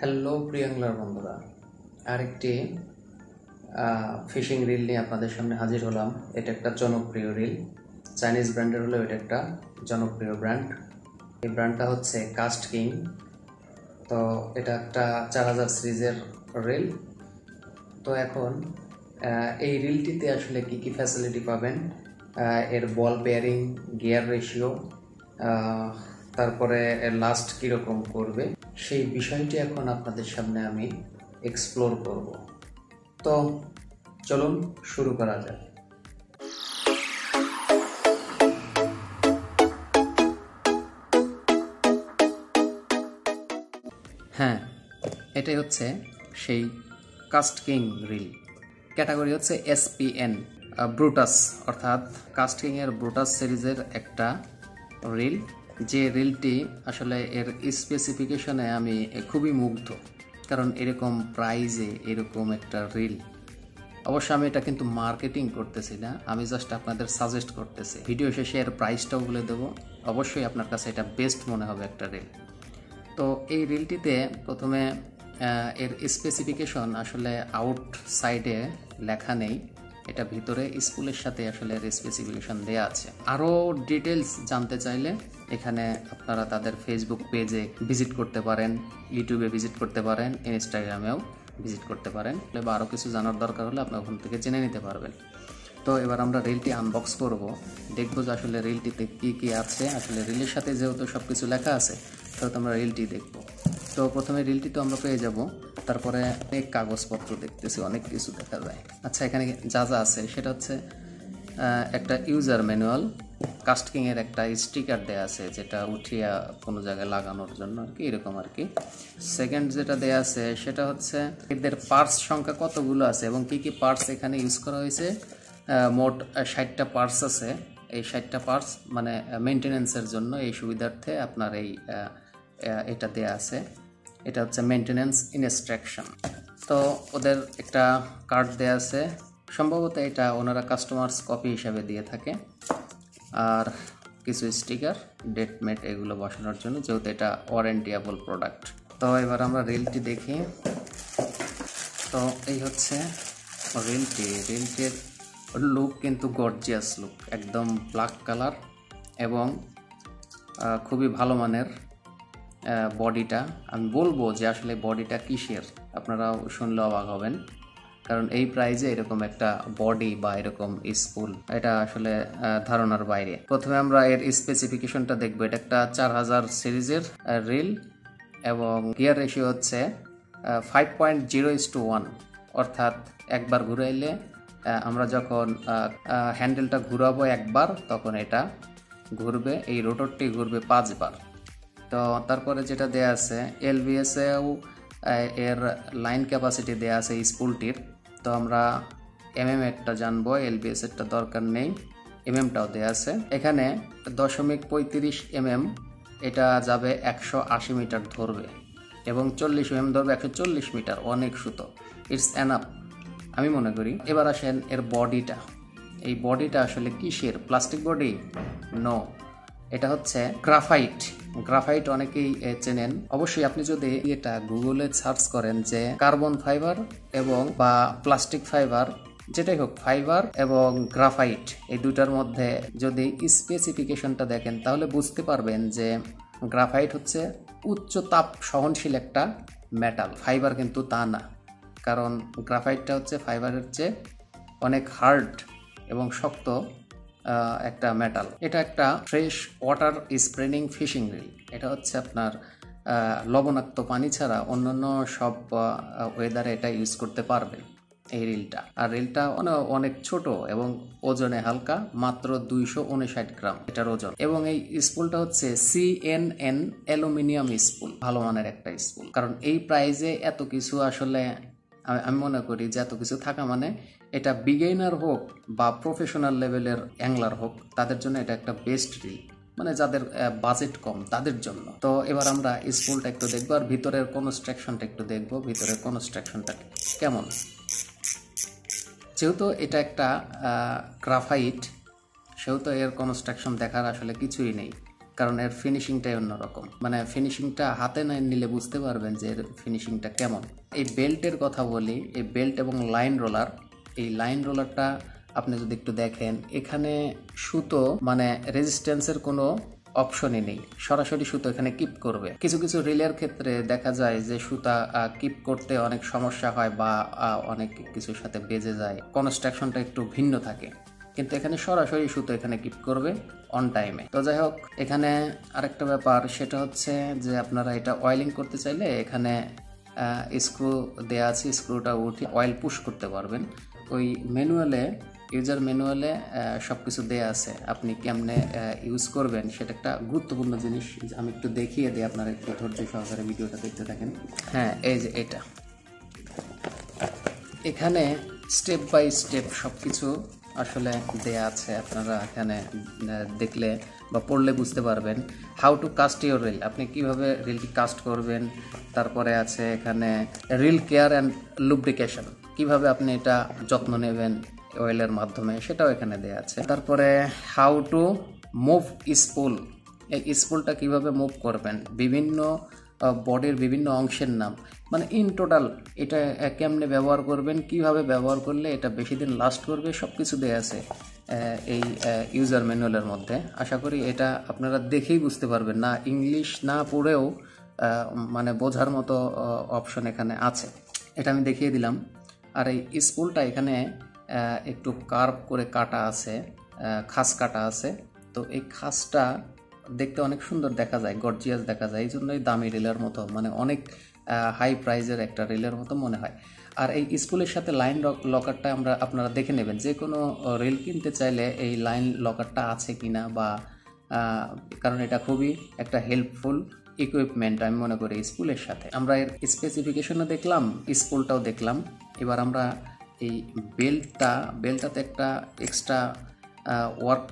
Hello প্রিয়াংলার বন্ধুরা, আরেকটি fishing reel নিয়ে আপনাদের সামনে হাজির হলাম। এটা একটা জনপ্রিয় রিল, চাইনিজ ব্র্যান্ডের হলেও এটা একটা জনপ্রিয় ব্র্যান্ড। এই ব্র্যান্ডটা হচ্ছে কাস্ট কিং। তো এটা একটা 4000 সিরিজের রিল। তো এখন এই রিলটিতে আসলে কি কি ফ্যাসিলিটি পাবেন, এর বল বেয়ারিং, গিয়ার রেশিও, তারপরে লাস্ট কীরকম করবে, সেই বিষয়টি এখন আপনাদের সামনে আমি এক্সপ্লোর করব। তো চলুন শুরু করা যাক। হ্যাঁ, এটাই হচ্ছে সেই কাস্ট কিং রিল। ক্যাটাগরি হচ্ছে SPN ব্রুটাস, অর্থাৎ কাস্ট কিং এর ব্রুটাস সিরিজের একটা রিল। যে রিলটি আসলে এর স্পেসিফিকেশনে আমি খুবই মুগ্ধ, কারণ এরকম প্রাইজে এরকম একটা রিল। অবশ্য আমি এটা কিন্তু মার্কেটিং করতেছি না, আমি জাস্ট আপনাদের সাজেস্ট করতেছি। ভিডিও শেষে এর প্রাইসটাও বলে দেবো, অবশ্যই আপনার কাছে এটা বেস্ট মনে হবে একটা রিল। তো এই রিলটিতে প্রথমে এর স্পেসিফিকেশন আসলে আউট সাইডে লেখা নেই, এটা ভিতরে স্কুলের সাথে আসলে এর স্পেসিফিকেশন দেয়া আছে। আরও ডিটেলস জানতে চাইলে এখানে আপনারা তাদের ফেসবুক পেজে ভিজিট করতে পারেন, ইউটিউবে ভিজিট করতে পারেন, ইনস্টাগ্রামেও ভিজিট করতে পারেন, বা আরও কিছু জানার দরকার হলে আপনি ওখান থেকে জেনে নিতে পারবেন। তো এবার আমরা রিলটি আনবক্স করব, দেখবো যে আসলে রিলটিতে কী কী আছে। আসলে রিলের সাথে যেহেতু সব কিছু লেখা আছে, তো আমরা রিলটি দেখব। তো প্রথমে রিলটি তো আমরা পেয়ে যাব, তারপরে অনেক কাগজপত্র দেখতেছি, অনেক কিছু দেখা যায়। আচ্ছা, এখানে যা যা আছে সেটা হচ্ছে একটা ইউজার ম্যানুয়াল, কাস্টিংয়ের একটা স্টিকার দেয়া আছে, যেটা উঠিয়া কোনো জায়গায় লাগানোর জন্য আর কি, এরকম আর কি। সেকেন্ড যেটা দেয়া আছে সেটা হচ্ছে এদের পার্টস সংখ্যা কতগুলো আছে এবং কি কি পার্টস এখানে ইউজ করা হয়েছে। মোট 60টা পার্টস আছে। এই 60টা পার্টস মানে মেনটেন্যান্সের জন্য, এই সুবিধার্থে আপনার এটা দেয়া আছে। এটা হচ্ছে মেনটেন্যান্স ইনস্ট্রাকশন। তো ওদের একটা কার্ড দেয়া আছে, সম্ভবত এটা ওনারা কাস্টমার্স কপি হিসাবে দিয়ে থাকে। আর কিছু স্টিকার, ডেট মেট এগুলো বসানোর জন্য, যেহেতু এটা ওয়ারেন্টিয়েবল প্রোডাক্ট। তো এবার আমরা রিলটি দেখি। তো এই হচ্ছে রিলটির লুক কিন্তু গর্জিয়াস লুক, একদম ব্ল্যাক কালার এবং খুবই ভালো মানের বডিটা। আমি বলবো যে আসলে বডিটা কিসের, আপনারাও শুনলে অবাক হবেন, কারণ এই প্রাইজে এরকম একটা বডি বা এরকম স্পুল, এটা আসলে ধারণার বাইরে। প্রথমে আমরা এর স্পেসিফিকেশনটা দেখবো। এটা একটা 4000 সিরিজের রিল এবং গিয়ার রেশিও হচ্ছে 5.0:1, অর্থাৎ একবার ঘুরাইলে আমরা যখন হ্যান্ডেলটা ঘুরাবো একবার, তখন এটা ঘুরবে, এই রোটরটি ঘুরবে 5 বার। তো তারপরে যেটা দেয়া আছে LVS-এও এর লাইন ক্যাপাসিটি দেয়া আছে স্পুলটির। তো আমরা একটা জানবো, LVS এরটা দরকার নেই, টাও দেয়া আছে। এখানে 0.35 এটা যাবে 180 মিটার ধরবে এবং 40 ধরবে 140 মিটার, অনেক সুতো, ইটস এনাফ আমি মনে করি। এবার আসেন এর বডিটা। এই বডিটা আসলে কিসের? Plastic body? নো, এটা হচ্ছে গ্রাফাইট অনেকেই চেনেন। অবশ্যই আপনি যদি এটা গুগলে সার্চ করেন যে কার্বন ফাইবার এবং বা প্লাস্টিক ফাইবার, যেটাই হোক, ফাইবার এবং গ্রাফাইট, এই দুটার মধ্যে যদি স্পেসিফিকেশনটা দেখেন তাহলে বুঝতে পারবেন যে গ্রাফাইট হচ্ছে উচ্চ তাপ সহনশীল একটা মেটাল, ফাইবার কিন্তু তা না। কারণ গ্রাফাইটটা হচ্ছে ফাইবারের চেয়ে অনেক হার্ড এবং শক্ত একটা মেটাল। এটা একটা ফ্রেশ ওয়াটার স্প্রেনিং ফিশিং রিল। এটা হচ্ছে আপনার লবণাক্ত পানি ছাড়া অন্যান্য সব ওয়েদারে এটা ইউজ করতে পারবেন এই রিলটা। আর রিলটা অনেক ছোট এবং ওজনে হালকা, মাত্র 259 গ্রাম এটার ওজন। এবং এই স্পুলটা হচ্ছে CNN অ্যালুমিনিয়াম স্পুল, ভালো মানের একটা স্পুল। কারণ এই প্রাইজে এত কিছু আসলে আমি মনে করি যে এত কিছু থাকা মানে এটা বিগিনার হোক বা প্রফেশনাল লেভেলের অ্যাংলার হোক, তাদের জন্য এটা একটা বেস্ট রিল, মানে যাদের বাজেট কম তাদের জন্য। তো এবার আমরা স্পুলটা একটু দেখবো আর ভিতরের কনস্ট্রাকশনটা একটু দেখবো, ভিতরের কনস্ট্রাকশনটা কেমন। যেহেতু এটা একটা গ্রাফাইট, সেহেতু এর কনস্ট্রাকশন দেখার আসলে কিছুই নেই, কারণ এর ফিনিশিংটাই অন্যরকম, মানে ফিনিশিংটা হাতে না নিলে বুঝতে পারবেন যে এর ফিনিশিংটা কেমন। এই বেল্টের কথা বলি, এই বেল্ট এবং লাইন রোলার, এই লাইন রোলারটা আপনি যদি একটু দেখেন, এখানে সুতো মানে রেজিস্ট্যান্সের কোনো অপশনই নেই, সরাসরি সুতো এখানে কিপ করবে। কিছু কিছু রিলের ক্ষেত্রে দেখা যায় যে সুতা কিপ করতে অনেক সমস্যা হয় বা অনেক কিছুর সাথে বেজে যায়, কনস্ট্রাকশনটা একটু ভিন্ন থাকে, কিন্তু এখানে সরাসরি সুতো এখানে কিপ করবে অন টাইমে। তো যাই হোক, এখানে আরেকটা ব্যাপার সেটা হচ্ছে যে আপনারা এটা অয়েলিং করতে চাইলে এখানে স্ক্রু দেওয়া আছে, স্ক্রুটা উঠে অয়েল পুশ করতে পারবেন। ওই ম্যানুয়ালে, ইউজার ম্যানুয়ালে সব কিছু দেওয়া আছে, আপনি কেমনে ইউজ করবেন সেটা একটা গুরুত্বপূর্ণ জিনিস। আমি একটু দেখিয়ে দিই, আপনারা একটু ধৈর্য সহকারে ভিডিওটা দেখতে থাকেন। হ্যাঁ, এই যে এটা, এখানে স্টেপ বাই স্টেপ সব কিছু আসলে দেয়া আছে, আপনারা এখানে দেখলে বা পড়লে বুঝতে পারবেন। How to caste your reel, আপনি কিভাবে রিলটি কাস্ট করবেন। তারপরে আছে এখানে রিল কেয়ার অ্যান্ড লুব্রিকেশন, কিভাবে আপনি এটা যত্ন নেবেন অয়েলের মাধ্যমে, সেটাও এখানে দেয়া আছে। তারপরে হাউ টু মুভ স্পুল, এই স্পুলটা কিভাবে মুভ করবেন, বিভিন্ন বডির বিভিন্ন অংশের নাম, মানে ইন টোটাল এটা কেমনে ব্যবহার করবেন, কিভাবে ব্যবহার করলে এটা বেশি দিন লাস্ট করবে, সব কিছু দেওয়া আছে এই ইউজার ম্যানুয়ালের মধ্যে। আশা করি এটা আপনারা দেখেই বুঝতে পারবেন, না ইংলিশ না পড়েও মানে বোঝার মতো অপশন এখানে আছে, এটা আমি দেখিয়ে দিলাম। আর এই স্পুলটা এখানে একটু কার্ভ করে কাটা আছে, খাস কাটা আছে, তো এই খাসটা দেখতে অনেক সুন্দর দেখা যায়, গর্জিয়াস দেখা যায়, এই জন্যই দামি রিলের মতো, মানে অনেক হাই প্রাইজের একটা রিলের মতো মনে হয়। আর এই স্পুলের সাথে লাইন লকারটা আপনারা দেখে নেবেন, যে কোনো রিল কিনতে চাইলে এই লাইন লকারটা আছে কিনা, বা কারণ এটা খুবই একটা হেল্পফুল ইকুইপমেন্ট আমি মনে করি স্পুলের সাথে। আমরা এর স্পেসিফিকেশনও দেখলাম, স্পুলটাও দেখলাম। এবার আমরা এই বেল্টটাতে একটা এক্সট্রা ওয়ার্ক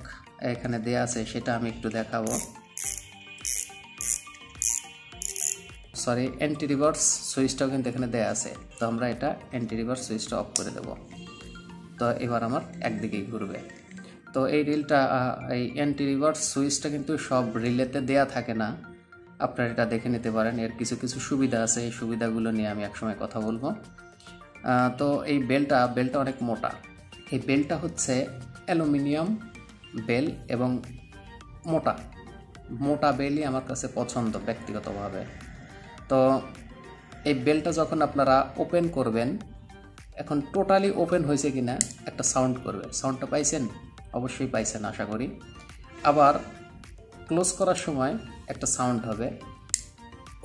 এখানে দেয়া আছে, সেটা আমি একটু দেখাবো। সরি, অ্যান্টি রিভার্স সুইচটাও কিন্তু এখানে দেয়া আছে, তো আমরা এটা অ্যান্টি রিভার্স সুইচটা অফ করে দেব। তো এবার আমার একদিকেই ঘুরবে। তো এই রিলটা, এই অ্যান্টি রিভার্স সুইচটা কিন্তু সব রিলেতে দেয়া থাকে না, আপনারা এটা দেখে নিতে পারেন। এর কিছু কিছু সুবিধা আছে, এই সুবিধাগুলো নিয়ে আমি একসময় কথা বলবো। তো এই বেলটা অনেক মোটা, এই বেলটা হচ্ছে অ্যালুমিনিয়াম বেল এবং মোটা বেলই আমার কাছে পছন্দ ব্যক্তিগতভাবে। তো এই বেলটা যখন আপনারা ওপেন করবেন, এখন টোটালি ওপেন হয়েছে কিনা একটা সাউন্ড করবে, সাউন্ডটা পাইছেন? অবশ্যই পাইছেন আশা করি। আবার ক্লোজ করার সময় একটা সাউন্ড হবে,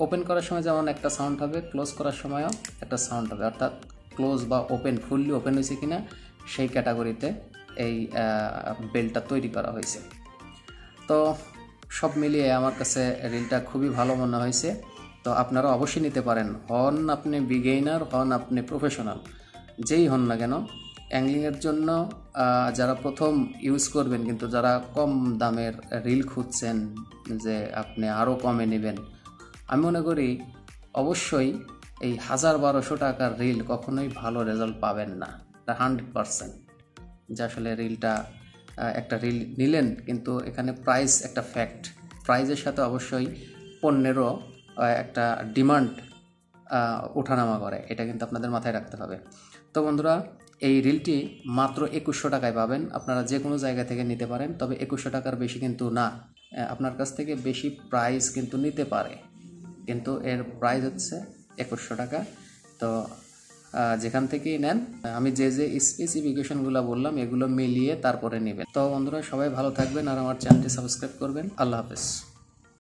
ওপেন করার সময় যেমন একটা সাউন্ড হবে, ক্লোজ করার সময়ও একটা সাউন্ড হবে, অর্থাৎ ক্লোজ বা ওপেন, ফুললি ওপেন হয়েছে কিনা সেই ক্যাটাগরিতে এই বেলটা তৈরি করা হয়েছে। তো সব মিলিয়ে আমার কাছে রিলটা খুবই ভালো মনে হয়েছে। তো আপনারা অবশ্যই নিতে পারেন, হন আপনি বিগেইনার, হন আপনি প্রফেশনাল, যেই হন না কেন, অ্যাংলিংয়ের জন্য যারা প্রথম ইউজ করবেন, কিন্তু যারা কম দামের রিল খুঁজছেন যে আপনি আরও কমে নেবেন, আমি মনে করি অবশ্যই এই 1000-1200 টাকার রিল কখনোই ভালো রেজাল্ট পাবেন না, 100%। যে আসলে রিলটা, একটা রিল নিলেন, কিন্তু এখানে প্রাইস একটা ফ্যাক্ট, প্রাইজের সাথে অবশ্যই পণ্যেরও একটা ডিমান্ড ওঠানামা করে, এটা কিন্তু আপনাদের মাথায় রাখতে হবে। তো বন্ধুরা, এই রিলটি মাত্র 2100 টাকায় পাবেন, আপনারা যে কোনো জায়গা থেকে নিতে পারেন, তবে 2100 টাকার বেশি কিন্তু না, আপনার কাছ থেকে বেশি প্রাইস কিন্তু নিতে পারে, কিন্তু এর প্রাইস হচ্ছে 2100 টাকা। তো যেখান থেকেই নেন, আমি যে স্পেসিফিকেশনগুলো বললাম এগুলো মিলিয়ে তারপরে নেবেন। তো বন্ধুরা, সবাই ভালো থাকবেন আর আমার চ্যানেলটি সাবস্ক্রাইব করবেন। আল্লাহ হাফেজ।